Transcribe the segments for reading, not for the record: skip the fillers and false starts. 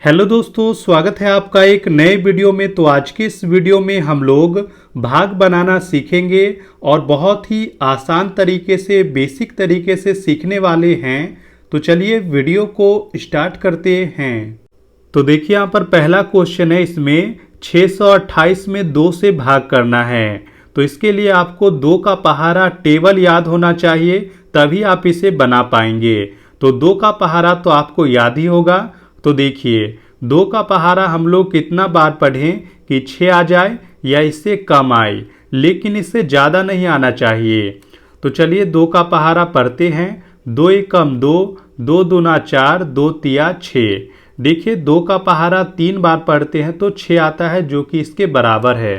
Hello दोस्तों, स्वागत है आपका एक नए वीडियो में। तो आज के इस वीडियो में हम लोग भाग बनाना सीखेंगे और बहुत ही आसान तरीके से, बेसिक तरीके से सीखने वाले हैं। तो चलिए वीडियो को स्टार्ट करते हैं। तो देखिए यहाँ पर पहला क्वेश्चन है, इसमें 628 में 2 से भाग करना है। तो इसके लिए आपको 2 का पहाड़ा टेबल याद होना चाहिए, तभी आप इसे बना पाएंगे। तो 2 का पहाड़ा तो आपको याद ही होगा। तो देखिए 2 का पहाड़ा हम लोग कितना बार पढ़ें कि 6 आ जाए या इससे कम आए, लेकिन इससे ज़्यादा नहीं आना चाहिए। तो चलिए 2 का पहाड़ा पढ़ते हैं। 2 एकम 2, 2 दूना 4, 2 तिया 6। देखिए 2 का पहाड़ा 3 बार पढ़ते हैं तो 6 आता है, जो कि इसके बराबर है।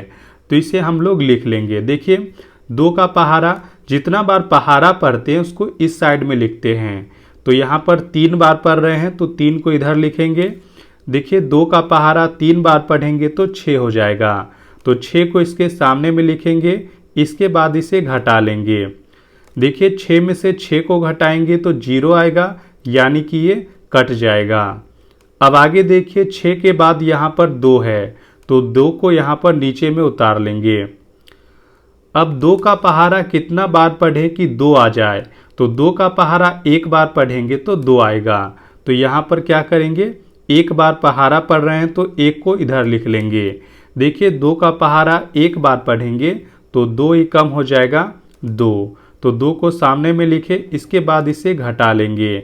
तो इसे हम लोग लिख लेंगे। देखिए 2 का पहाड़ा जितना बार पहाड़ा पढ़ते हैं उसको इस साइड में लिखते हैं। तो यहाँ पर 3 बार पढ़ रहे हैं तो 3 को इधर लिखेंगे। देखिए 2 का पहाड़ा 3 बार पढ़ेंगे तो 6 हो जाएगा। तो 6 को इसके सामने में लिखेंगे, इसके बाद इसे घटा लेंगे। देखिए 6 में से 6 को घटाएंगे तो 0 आएगा, यानी कि ये कट जाएगा। अब आगे देखिए 6 के बाद यहाँ पर 2 है, तो 2 को यहाँ पर नीचे में उतार लेंगे। अब 2 का पहाड़ा कितना बार पढ़े कि 2 आ जाए। तो 2 का पहाड़ा 1 बार पढ़ेंगे तो 2 आएगा। तो यहाँ पर क्या करेंगे, 1 बार पहाड़ा पढ़ रहे हैं तो 1 को इधर लिख लेंगे। देखिए 2 का पहाड़ा 1 बार पढ़ेंगे तो 2 ही कम हो जाएगा 2। तो 2 को सामने में लिखे, इसके बाद इसे घटा लेंगे।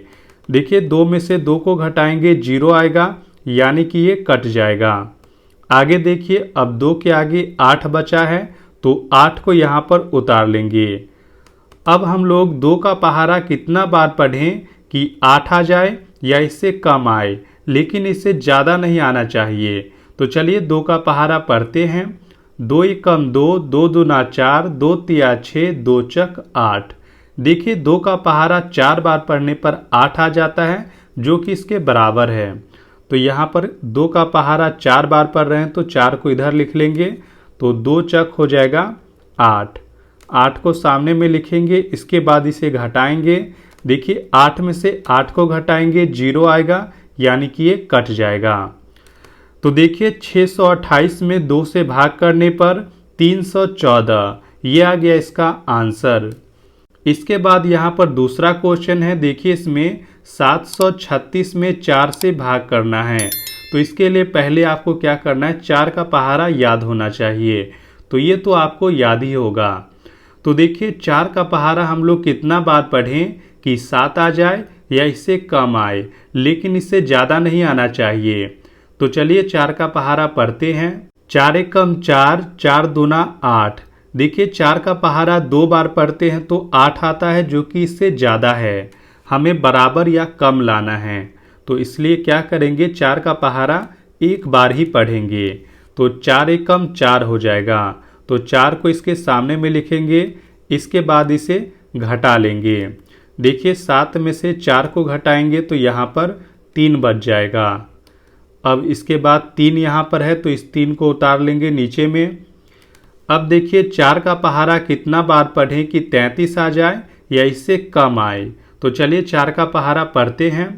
देखिए 2 में से 2 को घटाएंगे 0 आएगा, यानी कि ये कट जाएगा। आगे देखिए अब 2 के आगे 8 बचा है, तो 8 को यहाँ पर उतार लेंगे। अब हम लोग 2 का पहाड़ा कितना बार पढ़ें कि 8 आ जाए या इससे कम आए, लेकिन इससे ज़्यादा नहीं आना चाहिए। तो चलिए 2 का पहाड़ा पढ़ते हैं। 2 एकम 2, 2 दूना 4, 2 तिया 6, 2 चक 8। देखिए 2 का पहाड़ा 4 बार पढ़ने पर 8 आ जाता है, जो कि इसके बराबर है। तो यहाँ पर 2 का पहाड़ा 4 बार पढ़ रहे हैं तो 4 को इधर लिख लेंगे। तो 2 चक हो जाएगा 8। 8 को सामने में लिखेंगे, इसके बाद इसे घटाएंगे। देखिए 8 में से 8 को घटाएंगे 0 आएगा, यानी कि ये कट जाएगा। तो देखिए 628 में 2 से भाग करने पर 314, ये आ गया इसका आंसर। इसके बाद यहाँ पर दूसरा क्वेश्चन है। देखिए इसमें 736 में 4 से भाग करना है। तो इसके लिए पहले आपको क्या करना है, 4 का पहाड़ा याद होना चाहिए। तो ये तो आपको याद ही होगा। तो देखिए 4 का पहाड़ा हम लोग कितना बार पढ़ें कि 7 आ जाए या इससे कम आए, लेकिन इससे ज़्यादा नहीं आना चाहिए। तो चलिए 4 का पहाड़ा पढ़ते हैं। 4 एकम 4, 4 दूना 8। देखिए 4 का पहाड़ा 2 बार पढ़ते हैं तो 8 आता है, जो कि इससे ज़्यादा है। हमें बराबर या कम लाना है, तो इसलिए क्या करेंगे, 4 का पहाड़ा 1 बार ही पढ़ेंगे। तो 4 एकम 4 हो जाएगा। तो 4 को इसके सामने में लिखेंगे, इसके बाद इसे घटा लेंगे। देखिए 7 में से 4 को घटाएंगे तो यहाँ पर 3 बच जाएगा। अब इसके बाद 3 यहाँ पर है, तो इस 3 को उतार लेंगे नीचे में। अब देखिए 4 का पहाड़ा कितना बार पढ़ें कि 33 आ जाए या इससे कम आए। तो चलिए 4 का पहाड़ा पढ़ते हैं।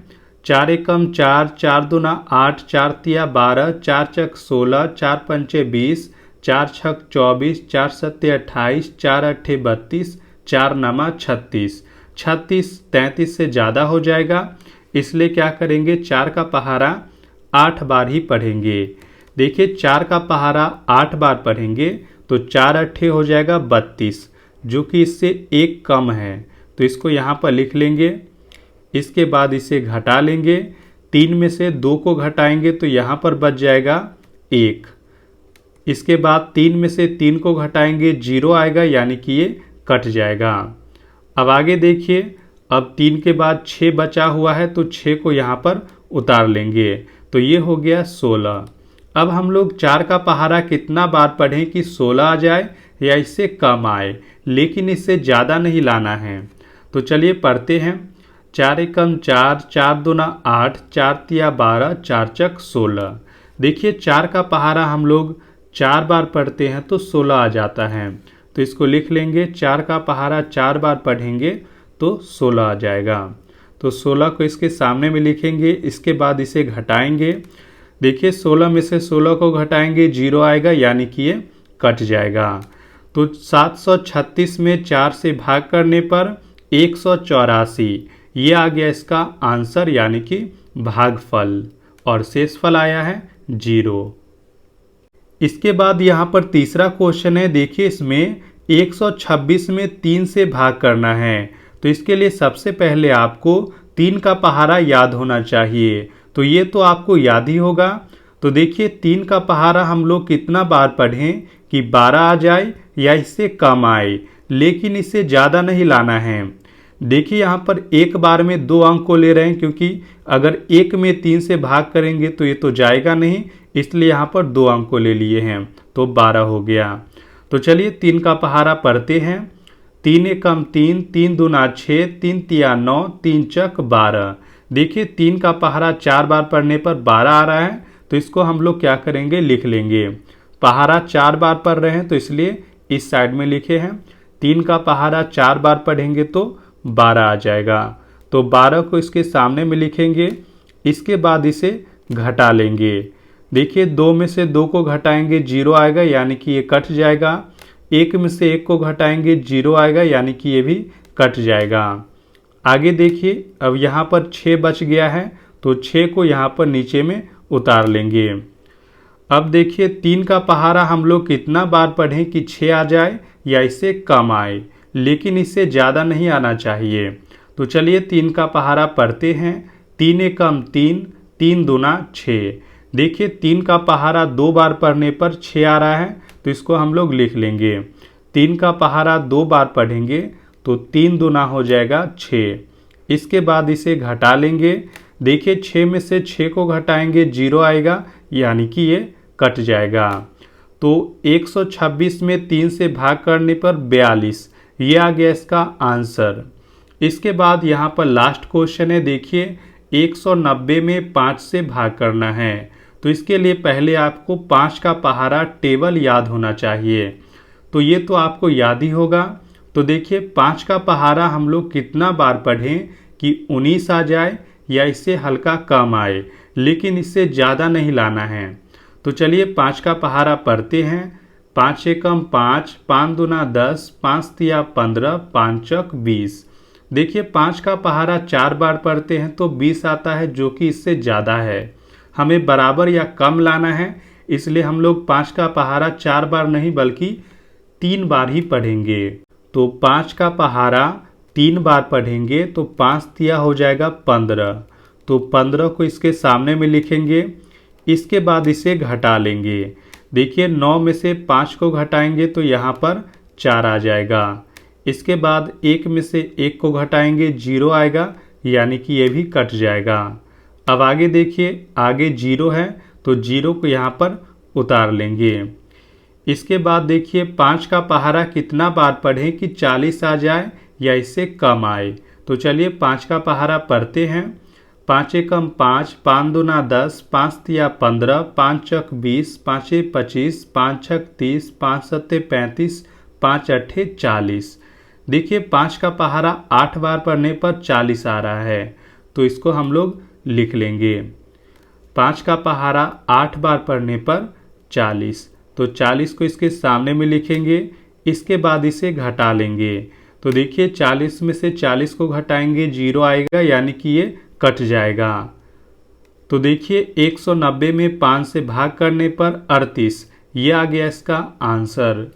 4 एकम 4, 4 दूना 8, 4 तिया 12, 4 चक 16, 4 पंचे 20, 4 छक 24, 4 सत्ते 28, 4 अट्ठे 32, 4 नमा 36। 36 33 से ज़्यादा हो जाएगा, इसलिए क्या करेंगे, 4 का पहाड़ा 8 बार ही पढ़ेंगे। देखिए 4 का पहाड़ा 8 बार पढ़ेंगे तो 4 अट्ठे हो जाएगा 32, जो कि इससे 1 कम है। तो इसको यहाँ पर लिख लेंगे, इसके बाद इसे घटा लेंगे। 3 में से 2 को घटाएंगे तो यहाँ पर बच जाएगा 1। इसके बाद 3 में से 3 को घटाएंगे 0 आएगा, यानी कि ये कट जाएगा। अब आगे देखिए, अब 3 के बाद 6 बचा हुआ है तो 6 को यहाँ पर उतार लेंगे। तो ये हो गया 16। अब हम लोग 4 का पहाड़ा कितना बार पढ़ें कि 16 आ जाए या इससे कम आए, लेकिन इससे ज़्यादा नहीं लाना है। तो चलिए पढ़ते हैं। 4 एकम 4, 4 दूना 8, 4 तिया 12, 4 चक 16। देखिए 4 का पहाड़ा हम लोग 4 बार पढ़ते हैं तो 16 आ जाता है। तो इसको लिख लेंगे, 4 का पहाड़ा 4 बार पढ़ेंगे तो 16 आ जाएगा। तो 16 को इसके सामने में लिखेंगे, इसके बाद इसे घटाएंगे। देखिए 16 में से 16 को घटाएंगे 0 आएगा, यानी कि ये कट जाएगा। तो 736 में 4 से भाग करने पर 184, ये आ गया इसका आंसर यानी कि भागफल, और शेषफल आया है 0। इसके बाद यहाँ पर तीसरा क्वेश्चन है। देखिए इसमें 126 में 3 से भाग करना है। तो इसके लिए सबसे पहले आपको 3 का पहाड़ा याद होना चाहिए। तो ये तो आपको याद ही होगा। तो देखिए 3 का पहाड़ा हम लोग कितना बार पढ़ें कि 12 आ जाए या इससे कम आए, लेकिन इससे ज़्यादा नहीं लाना है। देखिए यहाँ पर एक बार में 2 अंक को ले रहे हैं, क्योंकि अगर एक में 3 से भाग करेंगे तो ये तो जाएगा नहीं, इसलिए यहाँ पर 2 अंक को ले लिए हैं, तो 12 हो गया। तो चलिए 3 का पहाड़ा पढ़ते हैं। 3 एकम 3, 3 दूना 6, 3 तिया 9, 3 चक 12। देखिए 3 का पहाड़ा 4 बार पढ़ने पर 12 आ रहा है, तो इसको हम लोग क्या करेंगे, लिख लेंगे। पहाड़ा 4 बार पढ़ रहे हैं तो इसलिए इस साइड में लिखे हैं। 3 का पहाड़ा 4 बार पढ़ेंगे तो 12 आ जाएगा, तो 12 को इसके सामने में लिखेंगे। इसके बाद इसे घटा लेंगे। देखिए 2 में से 2 को घटाएंगे 0 आएगा, यानी कि ये कट जाएगा। 1 में से 1 को घटाएंगे 0 आएगा, यानी कि ये भी कट जाएगा। आगे देखिए अब यहाँ पर 6 बच गया है, तो 6 को यहाँ पर नीचे में उतार लेंगे। अब देखिए 3 का पहाड़ा हम लोग कितना बार पढ़ें कि 6 आ जाए या इससे कम आए, लेकिन इससे ज़्यादा नहीं आना चाहिए। तो चलिए 3 का पहाड़ा पढ़ते हैं। 3 एकम 3, 3 दूना 6। देखिए 3 का पहाड़ा 2 बार पढ़ने पर 6 आ रहा है, तो इसको हम लोग लिख लेंगे। 3 का पहाड़ा 2 बार पढ़ेंगे तो 3 दूना हो जाएगा 6। इसके बाद इसे घटा लेंगे। देखिए 6 में से 6 को घटाएंगे 0 आएगा, यानी कि ये कट जाएगा। तो 126 में 3 से भाग करने पर 42, ये आ गया इसका आंसर। इसके बाद यहाँ पर लास्ट क्वेश्चन है। देखिए 190 में 5 से भाग करना है। तो इसके लिए पहले आपको 5 का पहाड़ा टेबल याद होना चाहिए। तो ये तो आपको याद ही होगा। तो देखिए 5 का पहाड़ा हम लोग कितना बार पढ़ें कि 19 आ जाए या इससे हल्का कम आए, लेकिन इससे ज़्यादा नहीं लाना है। तो चलिए 5 का पहाड़ा पढ़ते हैं। 5 एकम 5, 5 दूना 10, 5 तिया 15, 5 चक 20। देखिए 5 का पहाड़ा 4 बार पढ़ते हैं तो 20 आता है, जो कि इससे ज़्यादा है। हमें बराबर या कम लाना है, इसलिए हम लोग 5 का पहाड़ा 4 बार नहीं बल्कि 3 बार ही पढ़ेंगे। तो 5 का पहाड़ा 3 बार पढ़ेंगे तो 5 तिया हो जाएगा 15। तो 15 को इसके सामने में लिखेंगे। इसके बाद इसे घटा लेंगे। देखिए 9 में से 5 को घटाएंगे तो यहाँ पर 4 आ जाएगा। इसके बाद 1 में से 1 को घटाएंगे 0 आएगा, यानी कि ये भी कट जाएगा। अब आगे देखिए, आगे 0 है तो 0 को यहाँ पर उतार लेंगे। इसके बाद देखिए 5 का पहाड़ा कितना बार पढ़ें कि 40 आ जाए या इससे कम आए। तो चलिए 5 का पहाड़ा पढ़ते हैं। 5 एकम 5, 5 दूना 10, 5 तिया 15, 5 चक 20, 5 25, 5 छक 30, 5 सत्ते 35, 5 अट्ठे 40। देखिए 5 का पहाड़ा 8 बार पढ़ने पर 40 आ रहा है, तो इसको हम लोग लिख लेंगे। 5 का पहाड़ा 8 बार पढ़ने पर 40, तो 40 को इसके सामने में लिखेंगे। इसके बाद इसे घटा लेंगे। तो देखिए 40 में से 40 को घटाएंगे 0 आएगा, यानी कि ये कट जाएगा। तो देखिए 190 में 5 से भाग करने पर 38, ये आ गया इसका आंसर।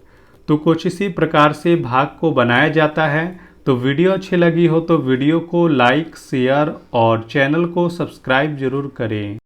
तो कुछ इसी प्रकार से भाग को बनाया जाता है। तो वीडियो अच्छी लगी हो तो वीडियो को लाइक, शेयर और चैनल को सब्सक्राइब जरूर करें।